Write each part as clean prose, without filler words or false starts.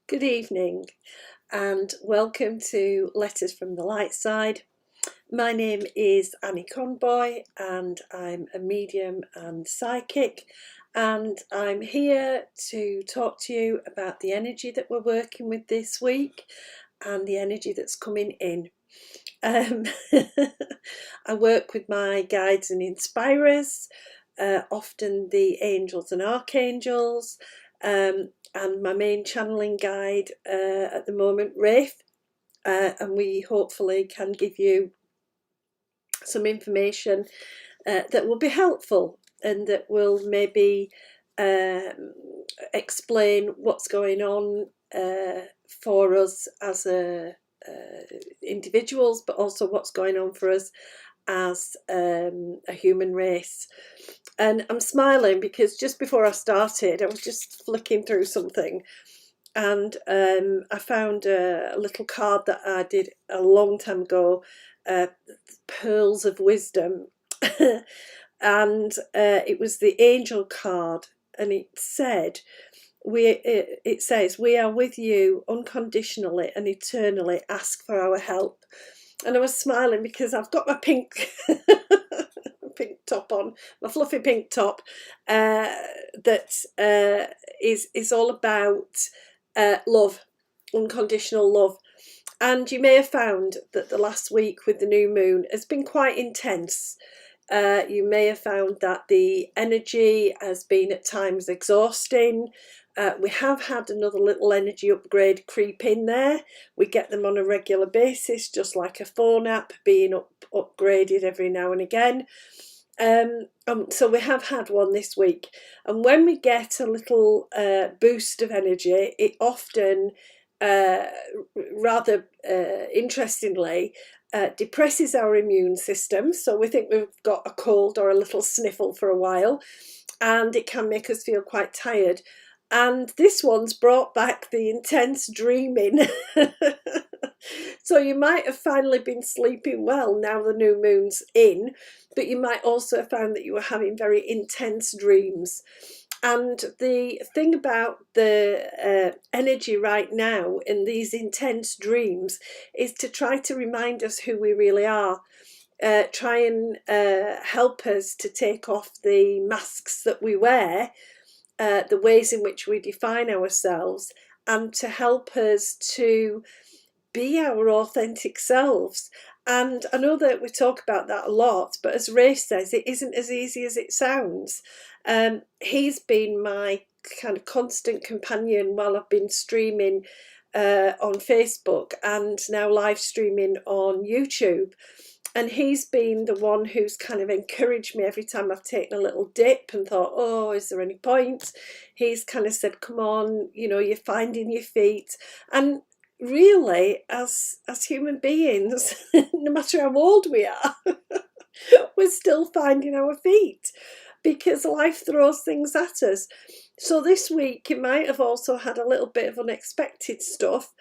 Good evening and welcome to Letters from the Light Side. My name is Annie Conboy and I'm a medium and psychic, and I'm here to talk to you about the energy that we're working with this week and the energy that's coming in. Um, I work with my guides and inspirers, often the angels and archangels, and my main channeling guide at the moment, Rafe. And we hopefully can give you some information that will be helpful and that will maybe explain what's going on for us as individuals, but also what's going on for us as a human race. And I'm smiling because just before I started, I was just flicking through something, and I found a little card that I did a long time ago, uh, Pearls of Wisdom, and it was the angel card, and it said, it says, "We are with you unconditionally and eternally. Ask for our help." And I was smiling because I've got my pink pink top on, my fluffy pink top, that is all about love, unconditional love. And you may have found that the last week with the new moon has been quite intense. You may have found that the energy has been at times exhausting. We have had another little energy upgrade creep in there. We get them on a regular basis, just like a phone app being upgraded every now and again. So we have had one this week, and when we get a little boost of energy, it often, uh, rather interestingly, depresses our immune system. So we think we've got a cold or a little sniffle for a while, and it can make us feel quite tired. And this one's brought back the intense dreaming. So you might have finally been sleeping well now the new moon's in, but you might also have found that you were having very intense dreams. And the thing about the energy right now in these intense dreams is to try to remind us who we really are. Try and help us to take off the masks that we wear, the ways in which we define ourselves, and to help us to be our authentic selves. And I know that we talk about that a lot, but as Ray says, it isn't as easy as it sounds. He's been my kind of constant companion while I've been streaming on Facebook and now live streaming on YouTube. And he's been the one who's kind of encouraged me every time I've taken a little dip and thought, oh, is there any point? He's kind of said, come on, you're finding your feet. And really, as human beings, no matter how old we are, we're still finding our feet because life throws things at us. So this week it might have also had a little bit of unexpected stuff.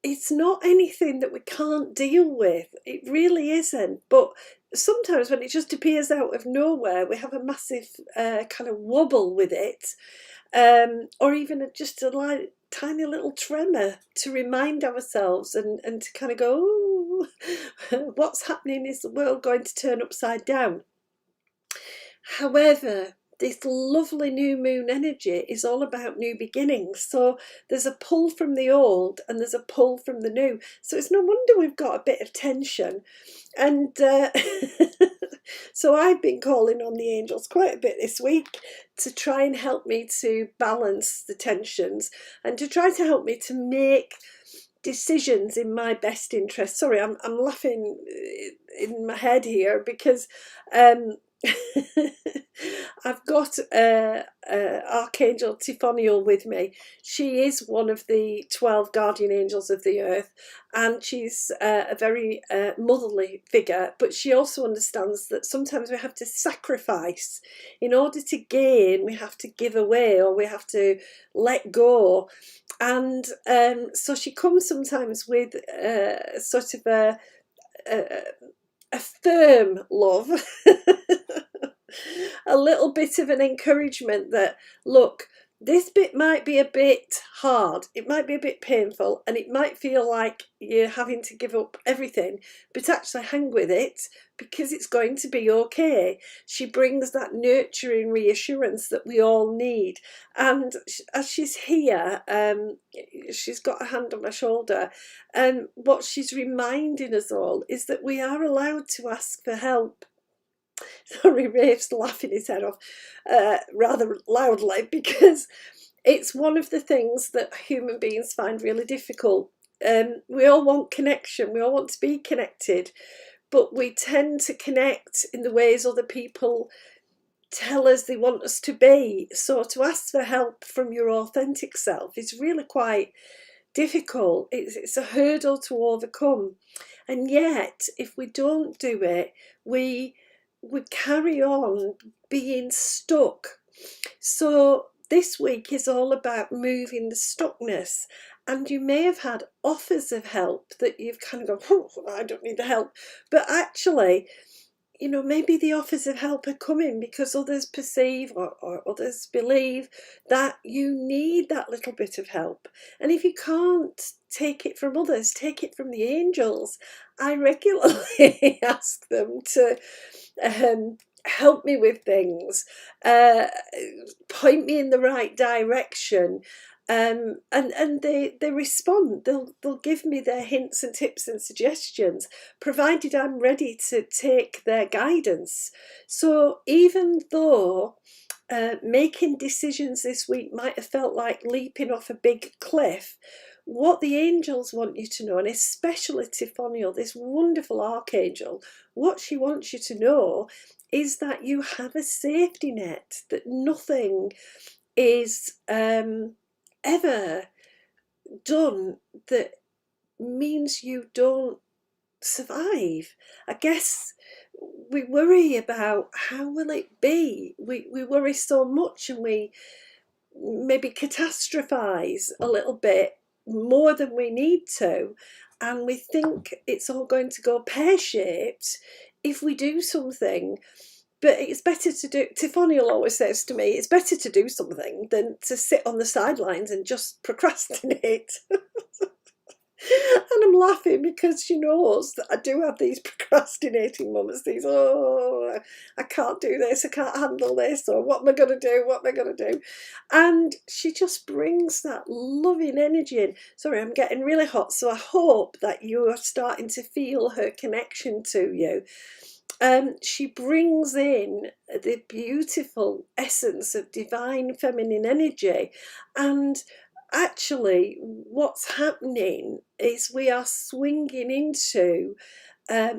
It's not anything that we can't deal with. It really isn't. But sometimes when it just appears out of nowhere, we have a massive kind of wobble with it, or even just a tiny little tremor to remind ourselves and to kind of go, "Ooh, what's happening? Is the world going to turn upside down?" However, this lovely new moon energy is all about new beginnings. So there's a pull from the old and there's a pull from the new. So it's no wonder we've got a bit of tension. And so I've been calling on the angels quite a bit this week to try and help me to balance the tensions and to try to help me to make decisions in my best interest. Sorry, I'm laughing in my head here because I've got Archangel Tiphoniel with me. She is one of the 12 guardian angels of the earth, and she's a very motherly figure, but she also understands that sometimes we have to sacrifice. In order to gain, we have to give away, or we have to let go. And so she comes sometimes with sort of a firm love, a little bit of an encouragement that, look, this bit might be a bit hard, it might be a bit painful, and it might feel like you're having to give up everything, but actually hang with it because it's going to be okay. She brings that nurturing reassurance that we all need. And as she's here, she's got a hand on my shoulder, and what she's reminding us all is that we are allowed to ask for help. Sorry, Rafe's laughing his head off rather loudly, because it's one of the things that human beings find really difficult. We all want connection, we all want to be connected, but we tend to connect in the ways other people tell us they want us to be. So to ask for help from your authentic self is really quite difficult. It's a hurdle to overcome. And yet, if we don't do it, we carry on being stuck. So this week is all about moving the stuckness. And you may have had offers of help that you've kind of gone, oh, I don't need the help. But actually, you know, maybe the offers of help are coming because others perceive or others believe that you need that little bit of help. And if you can't take it from others, take it from the angels. I regularly ask them to help me with things, point me in the right direction. And they respond. They'll give me their hints and tips and suggestions, provided I'm ready to take their guidance. So even though making decisions this week might have felt like leaping off a big cliff, what the angels want you to know, and especially Tifoniel, this wonderful archangel, what she wants you to know is that you have a safety net, that nothing is ever done that means you don't survive. I guess we worry about how will it be. We worry so much, and we maybe catastrophize a little bit more than we need to, and we think it's all going to go pear-shaped if we do something. But it's better to do, Tifoniel always says to me, it's better to do something than to sit on the sidelines and just procrastinate. And I'm laughing because she knows that I do have these procrastinating moments, these, oh, I can't do this, I can't handle this, or what am I going to do, what am I going to do? And she just brings that loving energy in. Sorry, I'm getting really hot, so I hope that you are starting to feel her connection to you. She brings in the beautiful essence of divine feminine energy, and actually what's happening is we are swinging into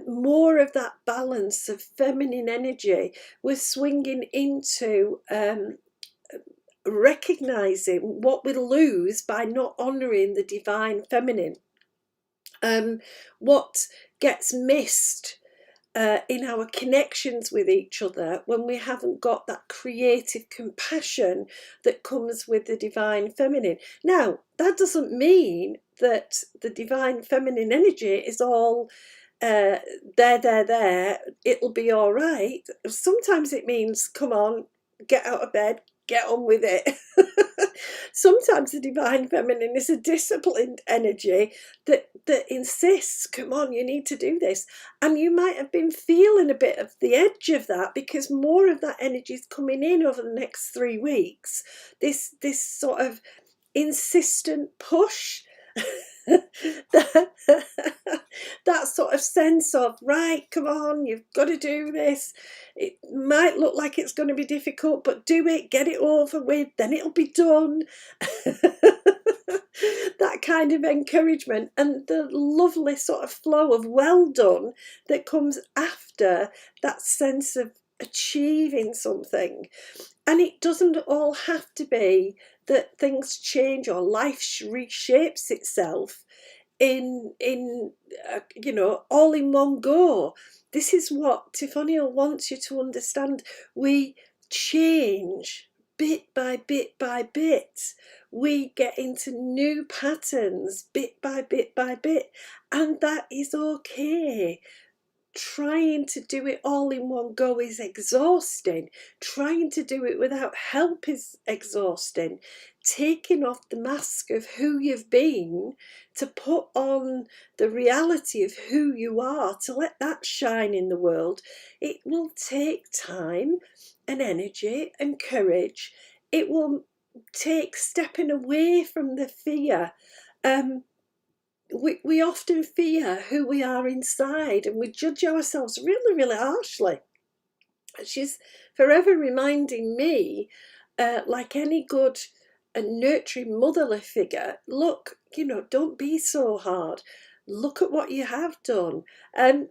more of that balance of feminine energy. We're swinging into recognizing what we lose by not honoring the divine feminine, what gets missed in our connections with each other when we haven't got that creative compassion that comes with the divine feminine. Now, that doesn't mean that the divine feminine energy is all there, it'll be all right. Sometimes it means, come on, get out of bed, get on with it. Sometimes the divine feminine is a disciplined energy that insists, come on, you need to do this. And you might have been feeling a bit of the edge of that because more of that energy is coming in over the next 3 weeks. This sort of insistent push. That sort of sense of, right, come on, you've got to do this. It might look like it's going to be difficult, but do it, get it over with, then it'll be done. That kind of encouragement and the lovely sort of flow of well done that comes after that sense of achieving something. And it doesn't all have to be that things change or life reshapes itself in all in one go. This is what Tifoniel wants you to understand. We change bit by bit by bit. We get into new patterns bit by bit by bit, and that is okay. trying to do it all in one go is exhausting. Trying to do it without help is exhausting. Taking off the mask of who you've been to put on the reality of who you are, to let that shine in the world, it will take time and energy and courage. It will take stepping away from the fear. We often fear who we are inside, and we judge ourselves really, really harshly. She's forever reminding me, like any good and nurturing motherly figure, look, don't be so hard. Look at what you have done. And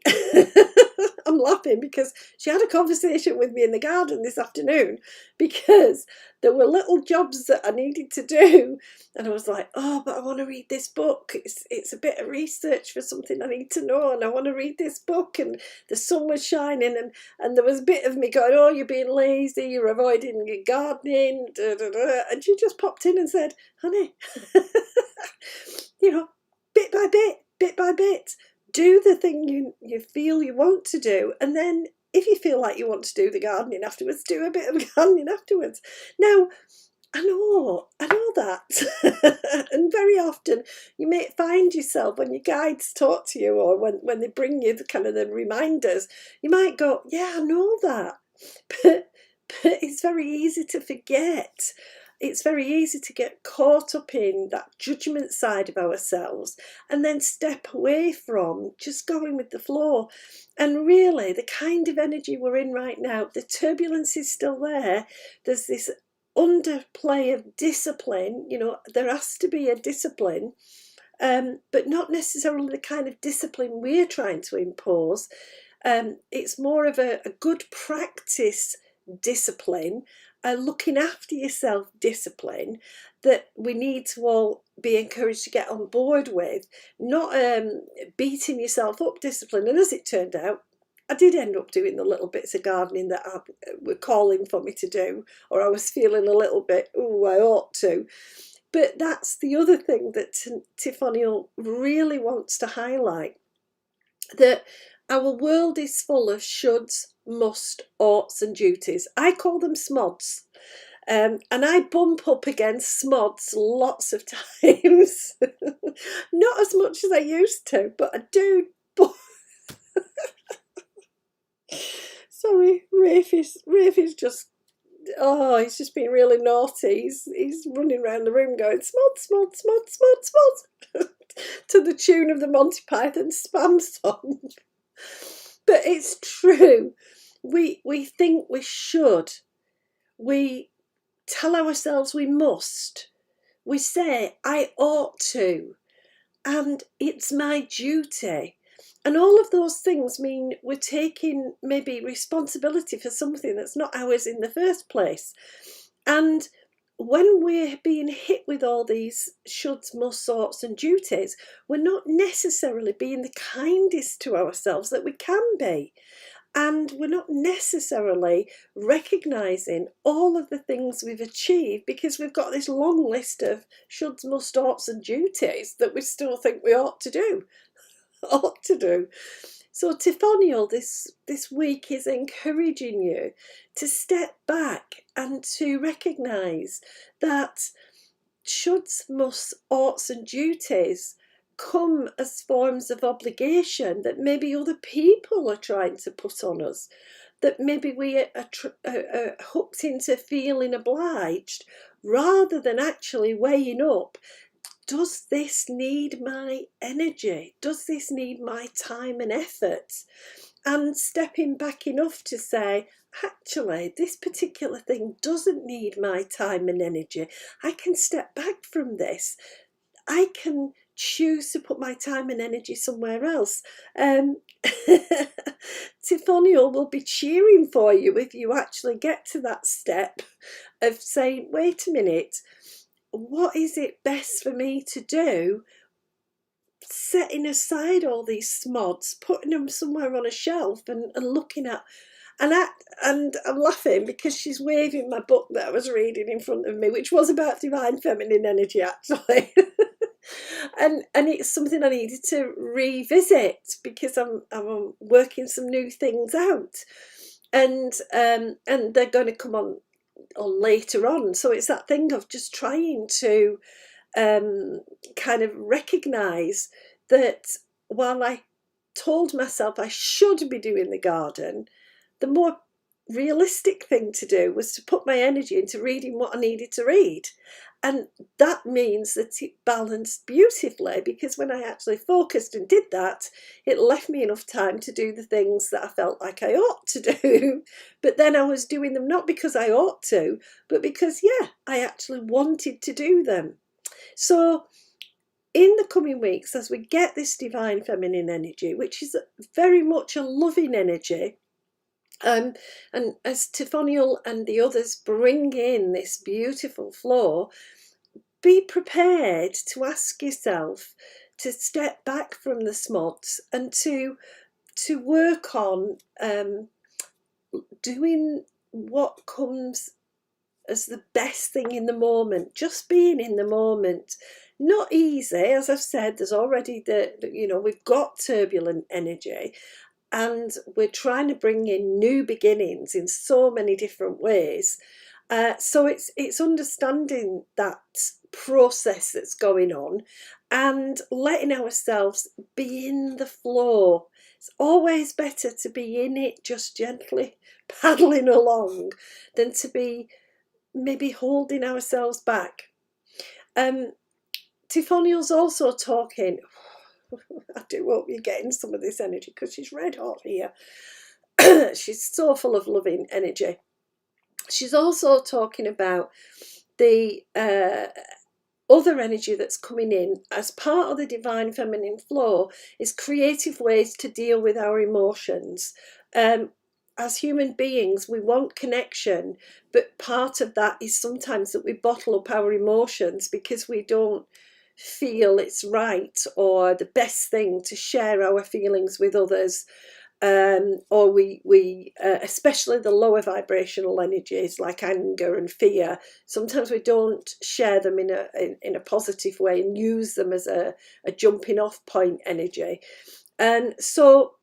I'm laughing because she had a conversation with me in the garden this afternoon, because there were little jobs that I needed to do. And I was like, oh, but I want to read this book. It's a bit of research for something I need to know. And I want to read this book. And the sun was shining. And there was a bit of me going, oh, you're being lazy. You're avoiding your gardening. Da, da, da. And she just popped in and said, honey, bit by bit, do the thing you feel you want to do, and then if you feel like you want to do the gardening afterwards, do a bit of gardening afterwards. Now, I know that. And very often you may find yourself, when your guides talk to you, or when they bring you the reminders, you might go, yeah, I know that. But it's very easy to forget. It's very easy to get caught up in that judgment side of ourselves and then step away from just going with the flow. And really, the kind of energy we're in right now, the turbulence is still there. There's this underplay of discipline. There has to be a discipline, but not necessarily the kind of discipline we're trying to impose. It's more of a good practice discipline, looking after yourself discipline, that we need to all be encouraged to get on board with, not beating yourself up discipline. And as it turned out, I did end up doing the little bits of gardening that were calling for me to do, or I was feeling a little bit, oh, I ought to. But that's the other thing that Tiffany really wants to highlight, that our world is full of shoulds, must, oughts and duties. I call them smods. And I bump up against smods lots of times. Not as much as I used to, but I do. Sorry, Rafe is just, he's just being really naughty. He's running around the room going, smod, smod, smod, smod, smod, to the tune of the Monty Python spam song. But it's true. We think we should. We tell ourselves we must. We say, I ought to. And it's my duty. And all of those things mean we're taking maybe responsibility for something that's not ours in the first place. And when we're being hit with all these shoulds, musts, oughts and duties, we're not necessarily being the kindest to ourselves that we can be. And we're not necessarily recognising all of the things we've achieved, because we've got this long list of shoulds, musts, oughts and duties that we still think we ought to do. So Tifonial this week is encouraging you to step back and to recognise that shoulds, musts, oughts and duties come as forms of obligation that maybe other people are trying to put on us, that maybe we are hooked into feeling obliged, rather than actually weighing up, does this need my energy? Does this need my time and effort? And stepping back enough to say, actually, this particular thing doesn't need my time and energy. I can step back from this. I can choose to put my time and energy somewhere else. Tifonial will be cheering for you if you actually get to that step of saying, wait a minute, what is it best for me to do? Setting aside all these smods, putting them somewhere on a shelf and looking at, and I'm laughing because she's waving my book that I was reading in front of me, which was about divine feminine energy, actually. and it's something I needed to revisit because I'm working some new things out, and they're going to come on later on. So it's that thing of just trying to kind of recognize that while I told myself I should be doing the garden, the more realistic thing to do was to put my energy into reading what I needed to read. And that means that it balanced beautifully, because when I actually focused and did that, it left me enough time to do the things that I felt like I ought to do. But then I was doing them not because I ought to, but because, yeah, I actually wanted to do them. So in the coming weeks, as we get this divine feminine energy, which is very much a loving energy, and as Tifonial and the others bring in this beautiful flow, be prepared to ask yourself to step back from the smots and to work on doing what comes as the best thing in the moment, just being in the moment. Not easy, as I've said, there's already we've got turbulent energy, and we're trying to bring in new beginnings in so many different ways. So it's understanding that process that's going on and letting ourselves be in the flow. It's always better to be in it, just gently paddling along, than to be maybe holding ourselves back. Tifonial's also talking. I do hope you're getting some of this energy, because she's red hot here. She's so full of loving energy. She's also talking about the other energy that's coming in as part of the divine feminine flow is creative ways to deal with our emotions. As human beings, we want connection, but part of that is sometimes that we bottle up our emotions because we don't feel it's right or the best thing to share our feelings with others. Or we especially the lower vibrational energies like anger and fear, sometimes we don't share them in a positive way and use them as a jumping off point energy. And so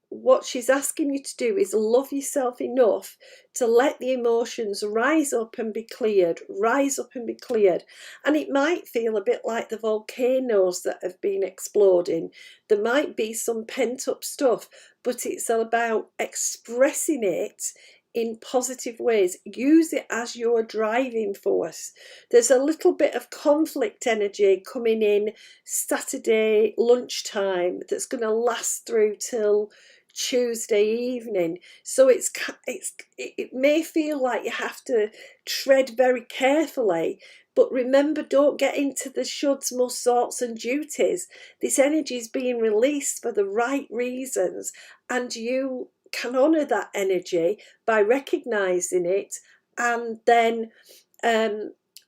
what she's asking you to do is love yourself enough to let the emotions rise up and be cleared, rise up and be cleared. And it might feel a bit like the volcanoes that have been exploding. There might be some pent up stuff, but it's about expressing it in positive ways. Use it as your driving force. There's a little bit of conflict energy coming in Saturday lunchtime that's going to last through till Tuesday evening. So it may feel like you have to tread very carefully, but remember, don't get into the shoulds, musts, oughts and duties. This energy is being released for the right reasons, and you can honour that energy by recognising it and then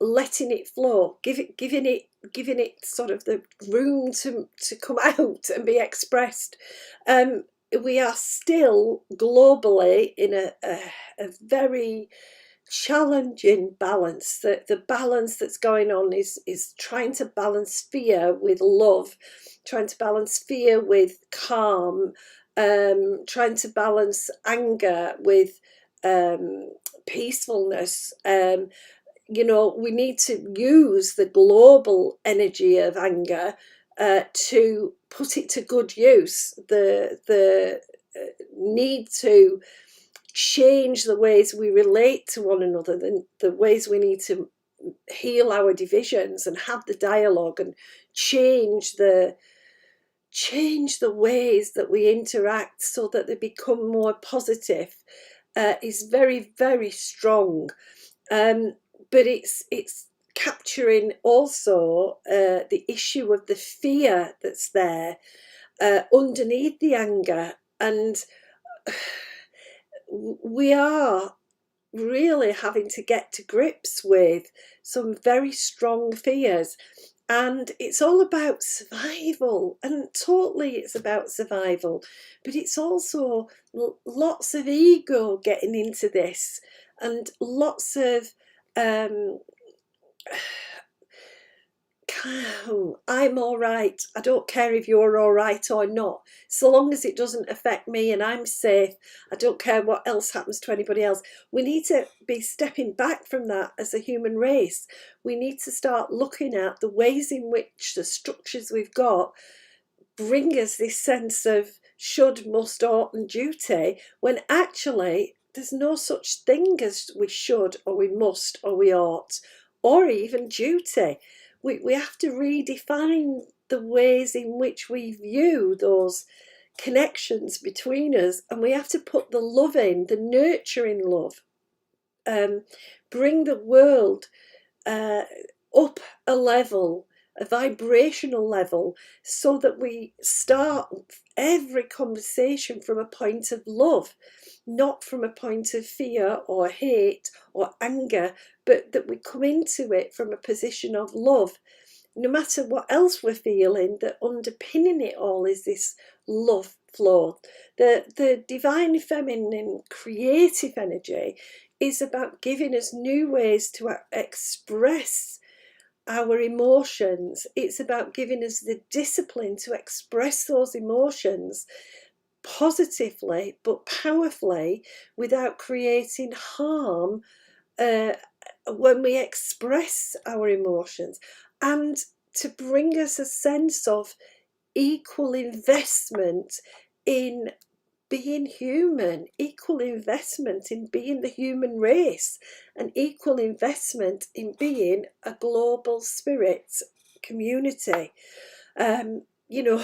letting it flow, giving it sort of the room to come out and be expressed. We are still globally in a very challenging balance. The balance that's going on is trying to balance fear with love, trying to balance fear with calm, trying to balance anger with peacefulness. We need to use the global energy of anger to put it to good use. The need to change the ways we relate to one another, the ways we need to heal our divisions and have the dialogue and change the ways that we interact so that they become more positive, is very, very strong. But it's capturing also the issue of the fear that's there underneath the anger. And we are really having to get to grips with some very strong fears. And it's all about survival, and totally it's about survival, but it's also lots of ego getting into this, and lots of kind I'm all right. I don't care if you're all right or not. So long as it doesn't affect me and I'm safe, I don't care what else happens to anybody else. We need to be stepping back from that as a human race. We need to start looking at the ways in which the structures we've got bring us this sense of should, must, ought, and duty, when actually there's no such thing as we should or we must or we ought or even duty. We have to redefine the ways in which we view those connections between us, and we have to put the love in, the nurturing love, bring the world up a level, a vibrational level, so that we start every conversation from a point of love, not from a point of fear or hate or anger, but that we come into it from a position of love. No matter what else we're feeling, that underpinning it all is this love flow. The divine feminine creative energy is about giving us new ways to express our emotions. It's about giving us the discipline to express those emotions positively but powerfully without creating harm when we express our emotions, and to bring us a sense of equal investment in being human, equal investment in being the human race, and equal investment in being a global spirit community. You know,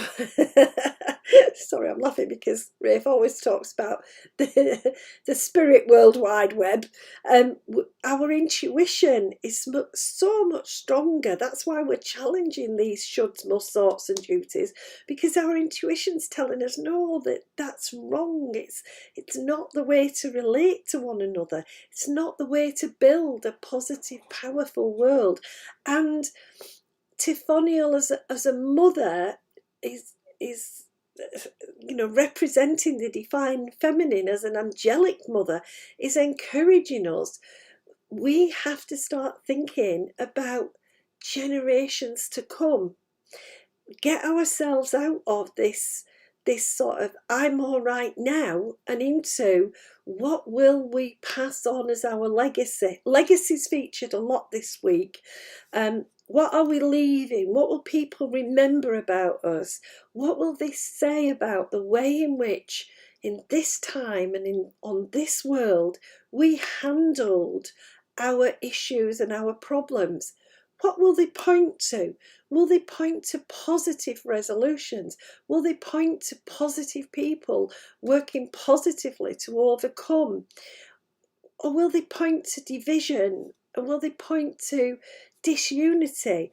sorry, I'm laughing because Rafe always talks about the spirit world wide web. Our intuition is so much stronger. That's why we're challenging these shoulds, musts, oughts, and duties, because our intuition's telling us no, that's wrong. It's not the way to relate to one another. It's not the way to build a positive, powerful world. And Tifoniel as a mother is representing the divine feminine as an angelic mother, is encouraging us. We have to start thinking about generations to come, get ourselves out of this sort of I'm all right now, and into what will we pass on as our legacy. Legacy's featured a lot this week. What are we leaving? What will people remember about us? What will they say about the way in which in this time and on this world we handled our issues and our problems? What will they point to? Will they point to positive resolutions? Will they point to positive people working positively to overcome? Or will they point to division? Or will they point to disunity?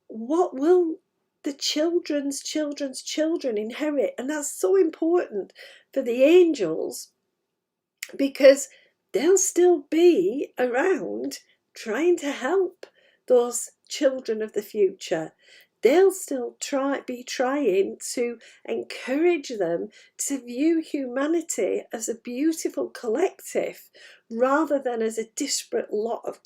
What will the children's children inherit? And that's so important for the angels, because they'll still be around trying to help those children of the future. They'll still be trying to encourage them to view humanity as a beautiful collective rather than as a disparate lot of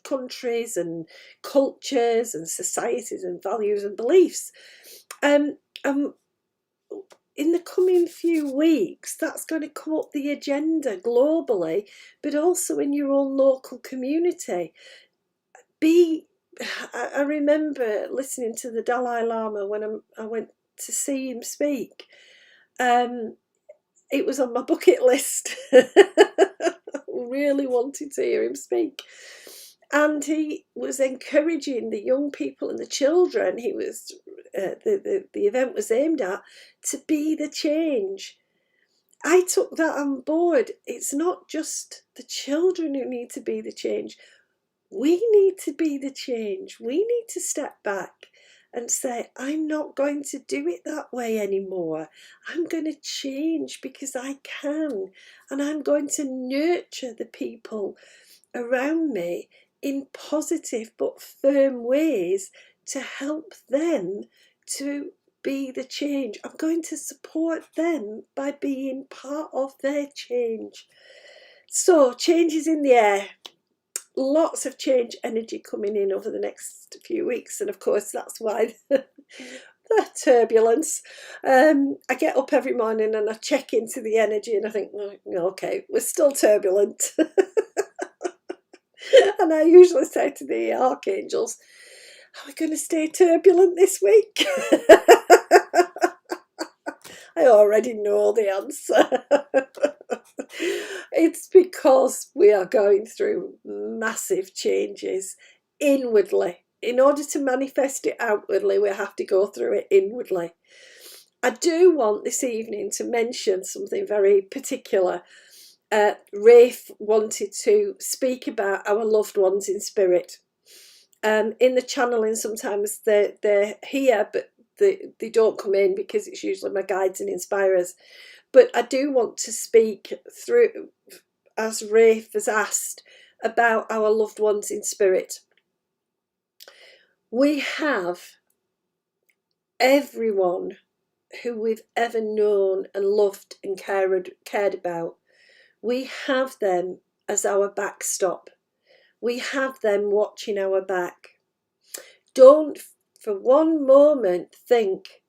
countries and cultures and societies and values and beliefs. In the coming few weeks, that's going to come up the agenda globally, but also in your own local community. I remember listening to the Dalai Lama when I went to see him speak. It was on my bucket list. Really wanted to hear him speak. And he was encouraging the young people and the children he was the event was aimed at to be the change. I took that on board. It's not just the children who need to be the change. We need to be the change. We need to step back and say, I'm not going to do it that way anymore. I'm going to change because I can. And I'm going to nurture the people around me in positive but firm ways to help them to be the change. I'm going to support them by being part of their change. So change is in the air. lots of change energy coming in over the next few weeks, and of course that's why the turbulence. I get up every morning and I check into the energy and I think, okay, we're still turbulent. And I usually say to the archangels, are we going to stay turbulent this week? I already know the answer. It's because we are going through massive changes inwardly. In order to manifest it outwardly, we have to go through it inwardly. I do want this evening to mention something very particular. Rafe wanted to speak about our loved ones in spirit. In the channeling, sometimes they're here, but they don't come in because it's usually my guides and inspirers. But I do want to speak through, as Rafe has asked, about our loved ones in spirit. We have everyone who we've ever known and loved and cared about. We have them as our backstop. We have them watching our back. Don't for one moment think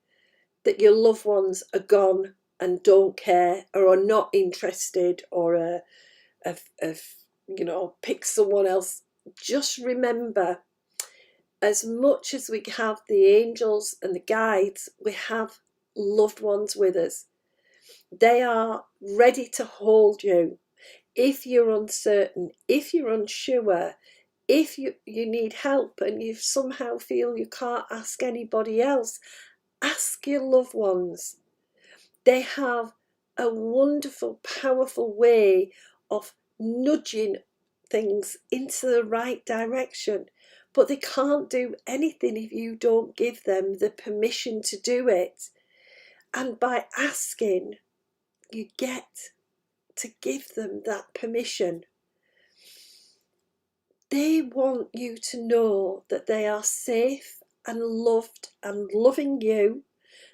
that your loved ones are gone and don't care or are not interested or pick someone else. Just remember, as much as we have the angels and the guides, we have loved ones with us. They are ready to hold you. If you're uncertain, if you're unsure, if you need help and you somehow feel you can't ask anybody else, ask your loved ones. They have a wonderful, powerful way of nudging things into the right direction. But they can't do anything if you don't give them the permission to do it. And by asking, you get to give them that permission. They want you to know that they are safe and loved and loving you,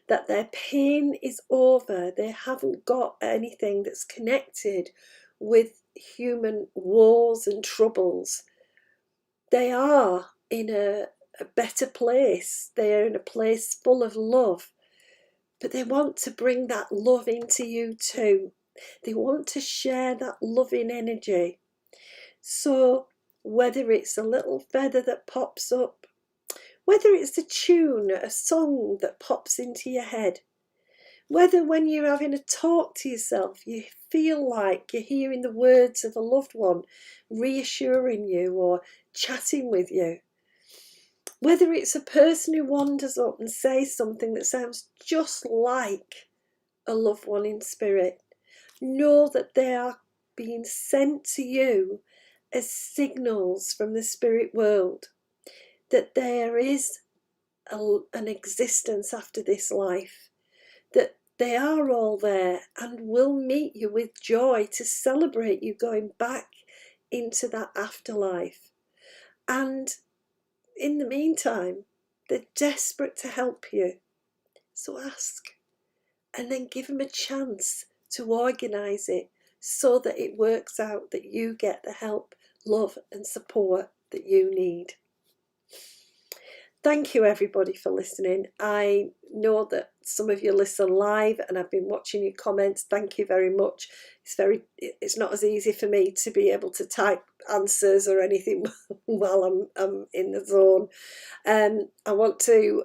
that their pain is over. They haven't got anything that's connected with human wars and troubles. They are in a better place. They are in a place full of love. But they want to bring that love into you too. They want to share that loving energy. So whether it's a little feather that pops up, whether it's a tune, a song that pops into your head, whether when you're having a talk to yourself, you feel like you're hearing the words of a loved one reassuring you or chatting with you, whether it's a person who wanders up and says something that sounds just like a loved one in spirit, know that they are being sent to you as signals from the spirit world that there is an existence after this life, that they are all there and will meet you with joy to celebrate you going back into that afterlife. And in the meantime, they're desperate to help you. So ask, and then give them a chance to organise it so that it works out that you get the help, love and support that you need. Thank you everybody for listening. I know that some of you listen live and I've been watching your comments. Thank you very much. It's not as easy for me to be able to type answers or anything while I'm in the zone. I want to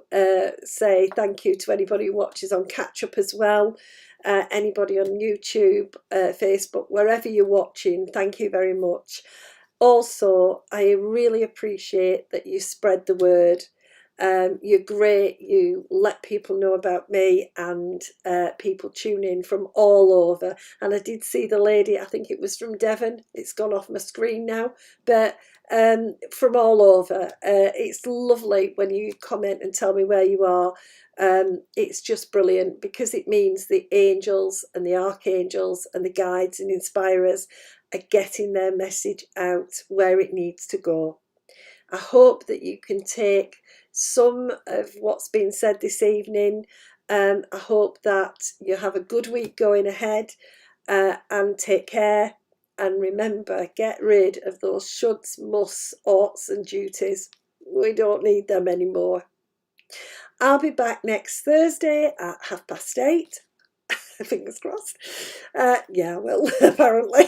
say thank you to anybody who watches on catch up as well. Anybody on YouTube, Facebook, wherever you're watching, thank you very much. Also, I really appreciate that you spread the word. You're great. You let people know about me, and people tune in from all over. And I did see the lady, I think it was from Devon. It's gone off my screen now, but from all over. It's lovely when you comment and tell me where you are. It's just brilliant because it means the angels and the archangels and the guides and inspirers are getting their message out where it needs to go. I hope that you can take some of what's been said this evening. I hope that you have a good week going ahead, and take care, And remember, get rid of those shoulds, musts, oughts and duties. We don't need them anymore. I'll be back next Thursday at 8:30. Fingers crossed. Yeah, well, apparently.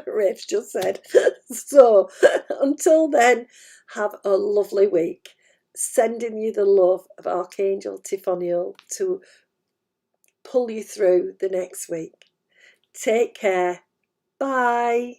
Rach just said. So, until then, have a lovely week. Sending you the love of Archangel Tiphoniel to pull you through the next week. Take care. Bye.